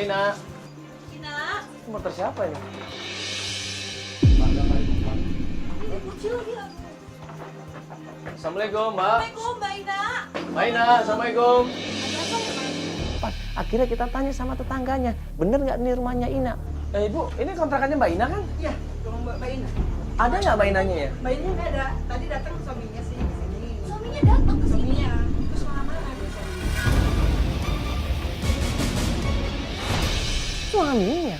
Ina. Ina. Motor siapa ini? Ini kecil lagi. Assalamualaikum, Mbak. Assalamualaikum, Mbak Ina. Mbak Ina, Assalamualaikum. Ada apa ya, Pak? Akhirnya kita tanya sama tetangganya, bener nggak ini rumahnya Ina? Ibu, ini kontrakannya Mbak Ina kan? Iya, rumah Mbak Ina. Ada nggak Mbak Inanya ya? Mbak Ina nggak ada. Tadi datang suaminya sih ke sini. Suaminya datang ke sini. Suaminya. Terus mana biasanya? Suaminya?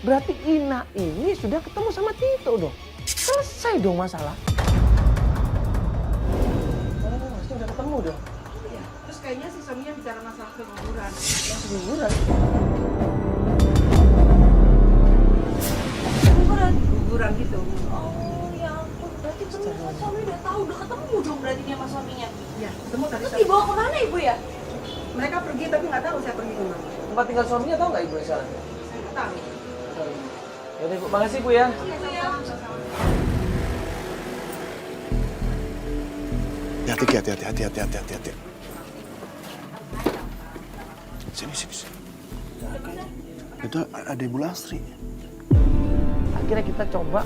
Berarti Ina ini sudah ketemu sama Tito dong. Selesai dong masalah. Oh, pasti udah ketemu dong. Iya. Terus kayaknya si suaminya bicara masalah keguguran. Liburan. Guguran gitu. Oh ya ampun, berarti bener kan suami udah tahu, udah ketemu dong berarti dia sama suaminya. Iya, ketemu tadi. Terus dibawa kemana ibu ya? Mereka pergi tapi nggak tahu saya pergi kemana. Tempat tinggal suaminya tahu nggak Ibu sekarang? Saya nggak tahu. Yaudah Ibu, makasih Bu ya. Iya, sama-sama. Hati-hati. Sini. Itu ada Ibu Lastri. Akhirnya kita coba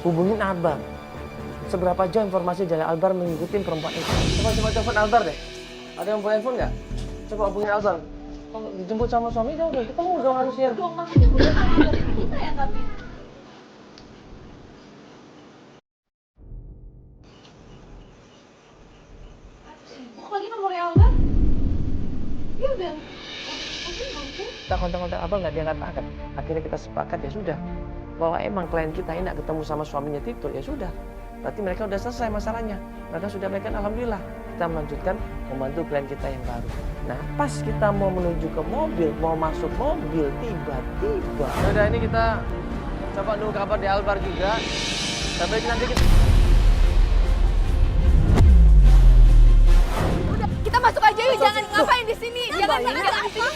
hubungin Albar. Seberapa jauh informasi dari Albar mengikuti perempuan itu. Coba telepon Albar deh. Ada yang bawa handphone nggak? Coba hubungin Albar. Kalau dijemput sama suami jauh deh, ketemu dong harusnya. Dong makanya udah tahu dari kita ya tapi. Sibuk lagi nomornya Alba. Ya udah. Mungkin. Kita kontak-kontak Albar nggak diangkat-angkat. Akhirnya kita sepakat ya sudah. Bahwa emang klien kita ini nggak ketemu sama suaminya Tito, ya sudah. Berarti mereka udah selesai masalahnya. Mereka sudah baikan, alhamdulillah. Kita melanjutkan membantu klien kita yang baru. Nah, pas kita mau menuju ke mobil, mau masuk mobil, tiba-tiba. Yaudah ini kita coba nunggu kabar di Albar juga. Sampai nanti kita... Udah, kita masuk aja yuk, jangan ngapain di sini. Jangan di sini.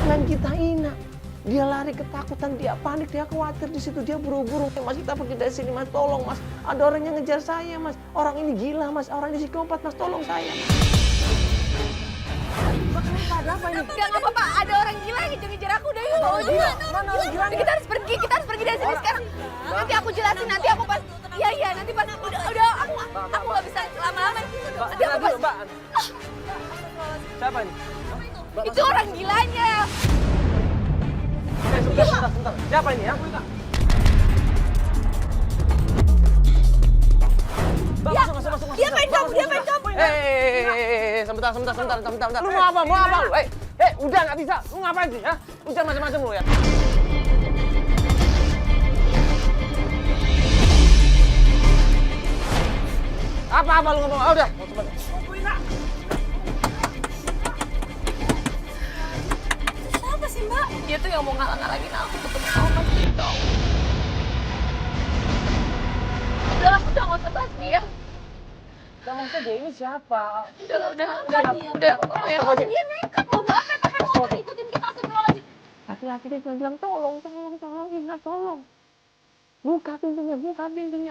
Klien kita Ina, dia lari ketakutan, dia panik, dia khawatir di situ, dia buru-buru. Mas, kita pergi dari sini, Mas, tolong, Mas. Ada orang yang ngejar saya, Mas. Orang ini gila, Mas. Orang ini psikopat, Mas. Tolong saya. Ada apa ini? Gak apa-apa, ada orang gila yang ngejar aku. Udah yuk. Mana orang gila? Kita harus pergi dari sini sekarang. Nanti aku jelasin, nanti aku pas. Iya, nanti pas. Udah, aku gak bisa lama-lama. Nanti aku pas. Mbak. Siapa ini? Itu orang gilanya. Sebentar. Siapa ini ya? Ya, dia main kamu. Sebentar. Lu mau apa lu? Udah nggak bisa. Lu ngapain sih? Lu jangan macam-macam lu ya. Apa lu ngomong? Udah. Siapa sih Mbak? Dia tuh yang mau ngalang-ngalangin aku ketemu sama Mas Tito. Udah nggak usah bahas dia. Maksudnya dia ini siapa? Udah. Dia nekat loh Mbak, pakai motor ikutin kita astagfirullahaladzim. Laki-laki dia cuma bilang, tolong, Ina, tolong. Buka pintunya,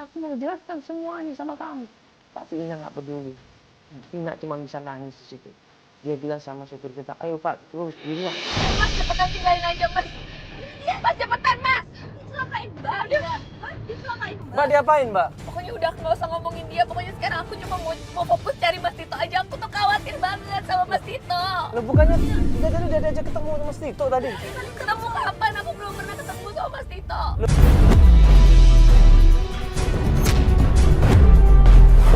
aku mau jelaskan semuanya sama kamu. Tapi Ina nggak peduli. Ina cuma bisa nangis di situ. Dia bilang sama supir kita, ayo Pak, terus di luar. Mas, cepetan tinggalin aja Mas. Iya Mas, cepetan Mas. Dicelakain Mbak, udah. Dicelakain Mbak. Mbak diapain, Mbak? Pokoknya udah nggak usah ngomongin dia. Pokoknya sekarang aku cuma mau fokus cari Mas Tito aja. Aku tuh khawatir banget sama Mas Tito. Loh bukannya dia tadi udah diajak ketemu sama Mas Tito tadi? Ketemu kapan? Aku belum pernah ketemu sama Mas Tito.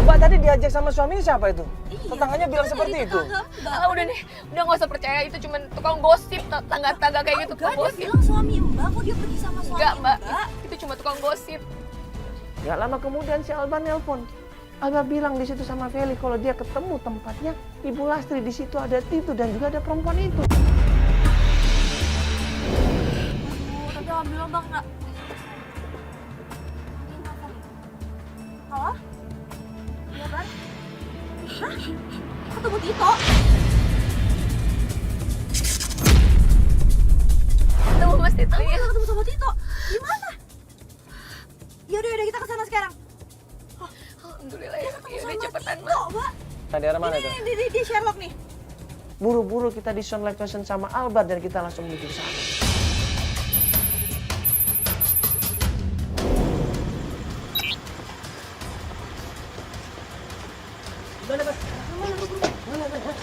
Mbak tadi diajak sama suaminya siapa itu? Tetangganya bilang seperti itu. Udah nih, udah nggak usah percaya. Itu cuma tukang gosip, tangga-tangga kayak gitu. Tukang gosip. Bilang suami Mbak, kok dia pergi sama suami Enggak Mbak, itu cuma tukang gosip. Gak lama kemudian si Alba nelpon. Alba bilang di situ sama Feli kalau dia ketemu tempatnya Ibu Lastri, di situ ada Tito dan juga ada perempuan itu. Tapi alhamdulillah Bang nggak. Halo? Iya Bang? Hah? Ketemu Tito? Ketemu Mas Tito ya. Ketemu sama Tito? Gimana? Yaudah kita kesana sekarang. Alhamdulillah ya. Ketemu Udah sama cepetan Tito, Mas. Mbak. daerah mana itu? Di Sherlock nih. Buru-buru kita di sound location sama Albar dan kita langsung menuju ke sana.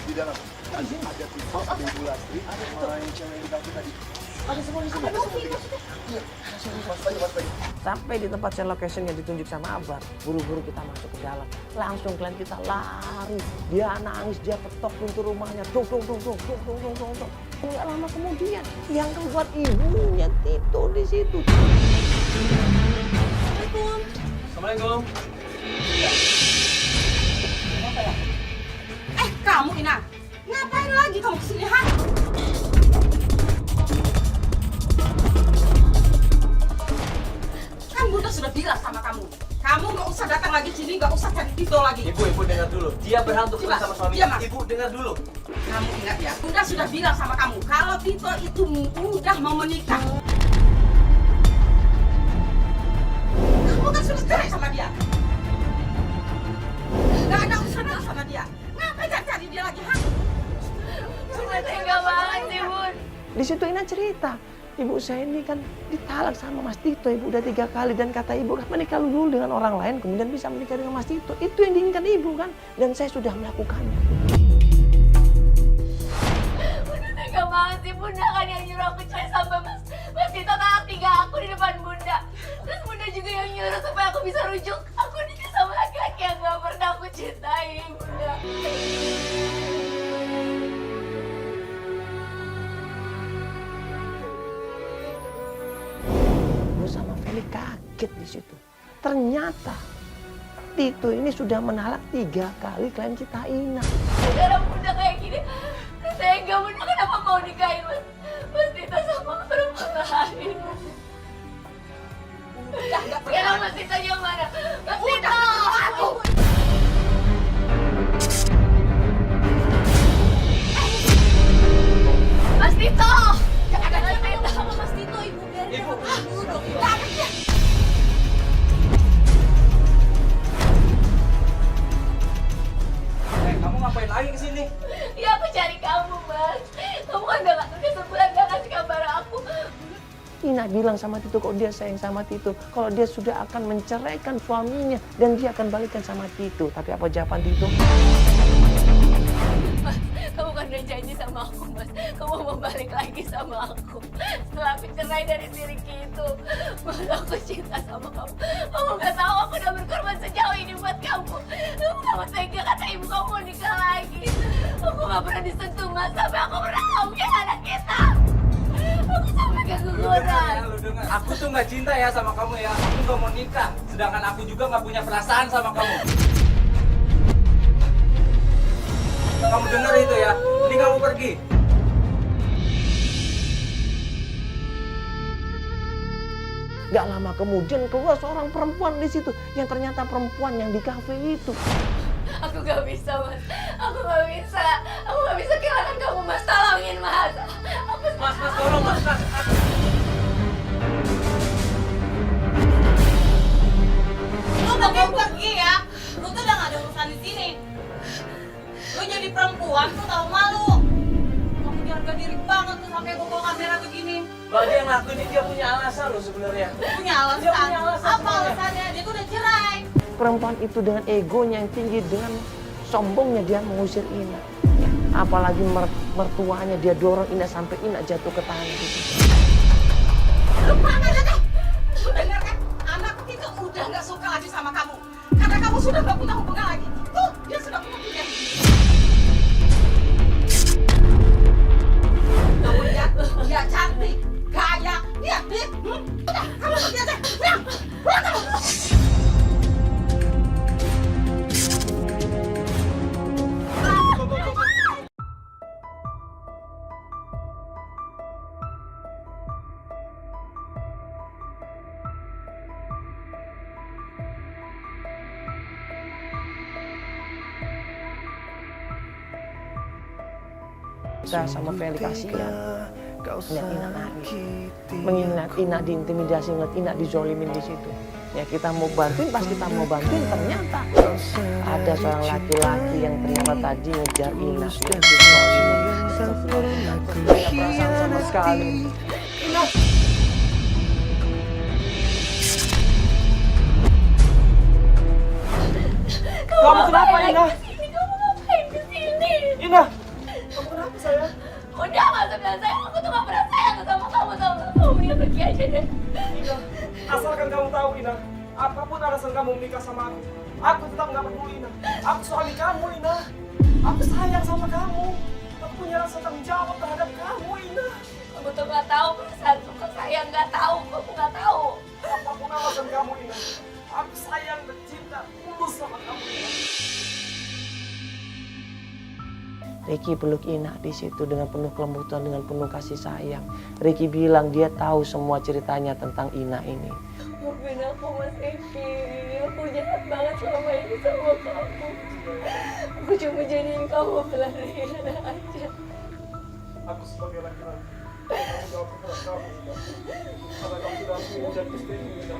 Di dalam. Ada Tito, ada Ibu Lastri, ada yang cewek yang di kafe tadi. Ada semua di sini. Iya, waspada. Sampai di tempat share location yang ditunjuk sama Albar, buru-buru kita masuk ke dalam. Langsung klien kita lari. Dia nangis, dia ketok pintu rumahnya. Dong. Nggak lama kemudian, yang keluar ibunya Tito di situ. Assalamualaikum. Kamu Ina, ngapain lagi kamu kesini, ha? Kan Bunda sudah bilang sama kamu nggak usah datang lagi sini, nggak usah cari Tito lagi. Ibu dengar dulu. Dia berhak untuk Coba, sama suaminya. diam, Mas. Ibu dengar dulu. Kamu ingat ya, Bunda sudah bilang sama kamu kalau Tito itu udah mau menikah. Kamu kan sudah cerai sama dia. Nggak ada urusan sama dia. Ngapain cari dia lagi, ha? Bunda tega banget sih, Bun. Di situ Ina cerita, ibu saya ini kan ditalak sama Mas Tito, ibu udah 3 kali dan kata ibu kan menikah dulu dengan orang lain kemudian bisa menikah dengan Mas Tito. Itu yang diinginkan ibu kan, dan saya sudah melakukannya. Bunda tega banget sih, Bunda kan yang nyuruh aku cerai sampai Mas Tito talak 3 aku di depan Bunda. Terus Bunda juga yang nyuruh supaya aku bisa rujuk aku nikah sama laki-laki yang gak pernah aku cintai, Bunda. Sama Feli kaget di situ. Ternyata Tito ini sudah menalak 3 kali klien kita Ina. Sekarang Bunda kayak gini, tega Bunda kenapa mau nikahin Mas Tito sama perempuan lain? Sekarang Mas Tito yang mana? Mas Tito! Mas Tito! Gak ada Mas Tito! Mas Tito, Ibu biarin Ibu. dulu dong. Nggak ada dia. Kamu ngapain lagi kesini? Ya aku cari kamu, Mas. Kamu kan udah sebulan gak kasih kabar aku. Ina bilang sama Tito kok dia sayang sama Tito, kalau dia sudah akan menceraikan suaminya dan dia akan balikan sama Tito. Tapi apa jawaban Tito? Mas, kamu kan udah janji sama aku, Mas. Kamu mau balik lagi sama aku. Setelah aku cerai dari si Ricky itu, Mas, aku cinta sama kamu. Kamu gak tahu aku udah berkorban sejauh ini buat kamu. Kamu gak tega kata ibu kamu mau nikah lagi. Aku gak pernah disentuh, Mas. Sampai aku pernah tahu ya anak kita. Aku sampai keguguran. Lu dengar. Aku tuh nggak cinta ya sama kamu ya. Aku nggak mau nikah. Sedangkan aku juga nggak punya perasaan sama kamu. Kamu dengar itu ya. Ini kamu pergi. Gak lama kemudian keluar seorang perempuan di situ yang ternyata perempuan yang di kafe itu. Aku gak bisa, Mas. Aku gak bisa. Aku gak bisa kehilangan kamu, Mas. Tolongin, Mas. Mas, tolong mas. Lu mau pergi ya? Lu tuh udah gak ada urusan di sini. Lu jadi perempuan tuh tahu malu. Kamu harga diri banget tuh sampai bawa kamera begini. Bagi yang ngaku ini dia punya alasan loh sebenarnya. Punya alasan. Dia punya alasan Apa sebenarnya. alasannya? Dia tuh udah cerai. Perempuan itu dengan egonya yang tinggi, dengan sombongnya dia mengusir Ina. Apalagi mertuanya dia dorong Ina sampai Ina jatuh ke tangan gitu. Lu mana aja deh? Lu dengar kan? Anak itu udah gak suka lagi sama kamu. Karena kamu sudah gak punya hubungan lagi. Tuh, dia sudah punya pilihan. Kamu lihat, dia cantik, kaya, lihat, lihat. Udah, kamu pergi aja. Pulang, pulang kamu. Kita sama Feli kasihan. Melihat Ina nangis. Mengingat Ina diintimidasi, melihat Ina dizolimin di situ. Ya kita mau bantuin, pas kita mau bantuin ternyata ada seorang laki-laki yang ternyata tadi ngejar Ina. Itu suaminya. Tidak perasaan sama sekali. Ina! Kamu kenapa, Ina? Kamu ngapain kesini? Ina! Kamu kenapa, sayang? Udah, gak usah bilang sayang. Aku tuh gak pernah sayang sama kamu, tau gak? Kamu mendingan pergi aja deh. Ina, asalkan kamu tahu, Ina, apapun alasan kamu menikah sama aku tetap nggak peduli, Ina. Aku suami kamu, Ina. Aku sayang sama kamu. Aku punya rasa tanggung jawab terhadap kamu, Ina. Kamu tuh gak tahu perasaan suka sayang, gak tahu. Kamu gak tahu. Apapun alasan kamu, Ina, aku sayang dan cinta tulus sama kamu, Ina. Ricky peluk Ina di situ dengan penuh kelembutan, dengan penuh kasih sayang. Ricky bilang dia tahu semua ceritanya tentang Ina ini. Maafin aku, Mas Eki. Aku jahat banget selama ini sama kamu. Aku cuma jadiin kamu pelarian aja. Aku sebagai laki-laki, kamu jawab kepada kamu, Ina. Karena kamu sudah aku menjadi istriku, Ina.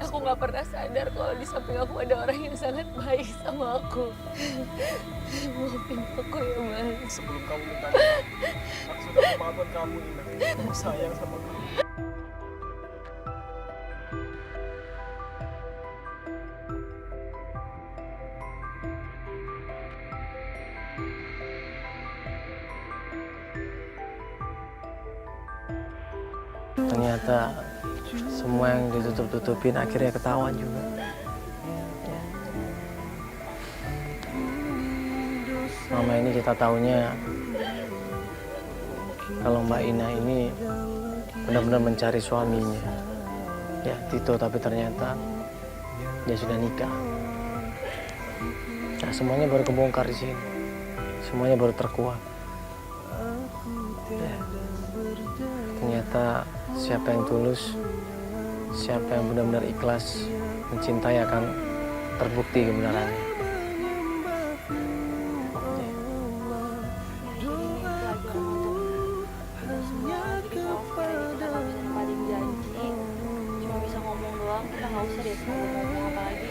Aku gak pernah sadar kalau di samping aku ada orang yang sangat baik sama aku. Maafin aku ya, Mas. Sebelum kamu minta maaf, aku sudah memaafkan kamu, Ina. Aku sayang sama kamu. Ternyata semua yang ditutup-tutupin akhirnya ketahuan juga. Mama ini kita taunya kalau Mbak Ina ini benar-benar mencari suaminya. Ya, Tito, tapi ternyata dia sudah nikah. Nah, semuanya baru kebongkar di sini. Semuanya baru terkuak. Ya. Ternyata siapa yang tulus, siapa yang benar-benar ikhlas mencintai akan terbukti kebenarannya. Kita nggak usah deh ngomong apalagi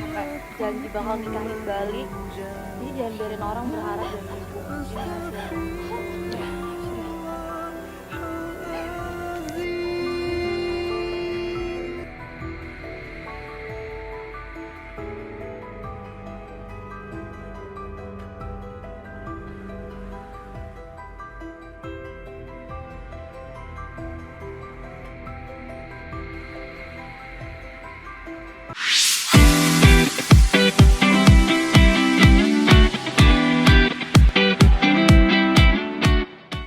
sampai janji bakal nikahin balik. Jadi jangan biarin orang berharap dan ibu.